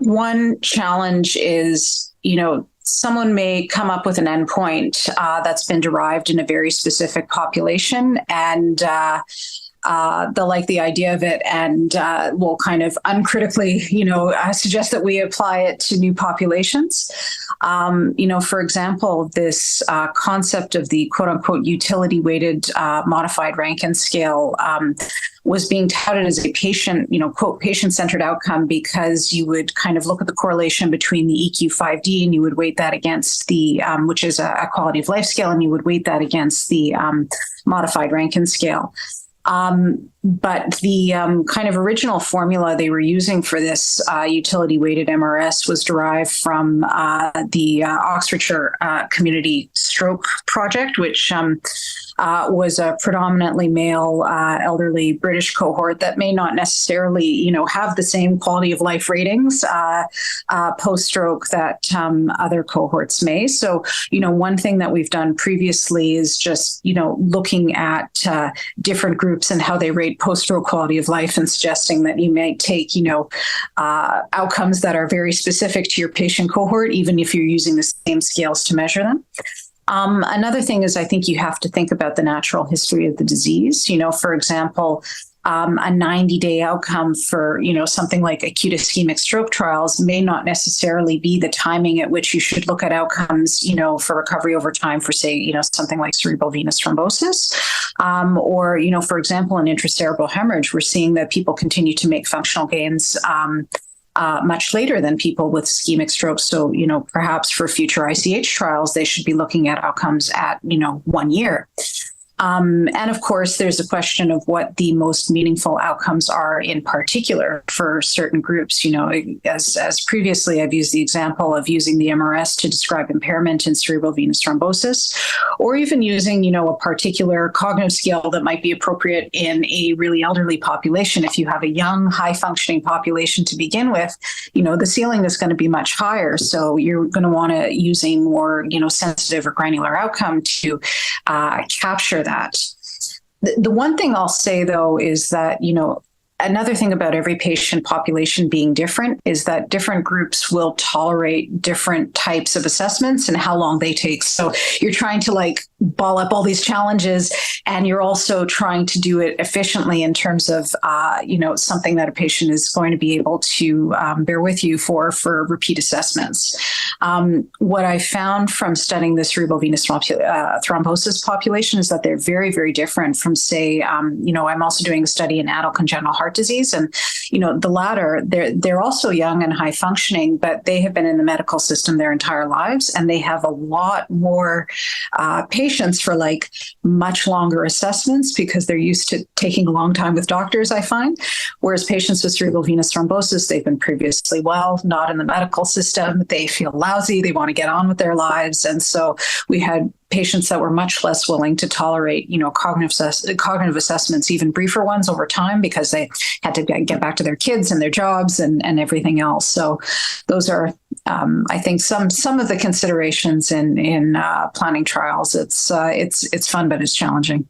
one challenge is, someone may come up with an endpoint that's been derived in a very specific population, and they'll like the idea of it, and will kind of uncritically, suggest that we apply it to new populations. For example, this concept of the quote unquote utility weighted modified Rankin scale was being touted as a patient, quote, patient-centered outcome, because you would kind of look at the correlation between the EQ5D and you would weight that against the, which is a quality of life scale, and you would weight that against the modified Rankin scale. But the kind of original formula they were using for this utility-weighted MRS was derived from the Oxfordshire Community Stroke Project, which was a predominantly male, elderly British cohort that may not necessarily, have the same quality of life ratings post-stroke that other cohorts may. So, one thing that we've done previously is just, looking at different groups and how they rate post-stroke quality of life, and suggesting that you may take, outcomes that are very specific to your patient cohort, even if you're using the same scales to measure them. Another thing is, I think you have to think about the natural history of the disease. For example, a 90-day outcome for, something like acute ischemic stroke trials may not necessarily be the timing at which you should look at outcomes, for recovery over time for, say, something like cerebral venous thrombosis. Or, for example, in intracerebral hemorrhage, we're seeing that people continue to make functional gains much later than people with ischemic stroke. So, perhaps for future ICH trials, they should be looking at outcomes at, 1 year. And of course, there's a question of what the most meaningful outcomes are in particular for certain groups. As previously, I've used the example of using the MRS to describe impairment in cerebral venous thrombosis, or even using, a particular cognitive scale that might be appropriate in a really elderly population. If you have a young, high-functioning population to begin with, the ceiling is going to be much higher. So you're going to want to use a more, sensitive or granular outcome to capture that. The one thing I'll say, though, is that, another thing about every patient population being different is that different groups will tolerate different types of assessments and how long they take. So you're trying to ball up all these challenges, and you're also trying to do it efficiently in terms of, something that a patient is going to be able to bear with you for repeat assessments. What I found from studying the cerebral venous thrombosis population is that they're very, very different from, say, I'm also doing a study in adult congenital heart disease, and the latter, they're also young and high functioning, but they have been in the medical system their entire lives, and they have a lot more patients for much longer assessments because they're used to taking a long time with doctors, I find. Whereas patients with cerebral venous thrombosis, they've been previously not in the medical system, they feel lousy, they want to get on with their lives, and so we had patients that were much less willing to tolerate, cognitive assessments, even briefer ones over time, because they had to get back to their kids and their jobs and everything else. So those are, I think, some of the considerations in planning trials. It's fun, but it's challenging.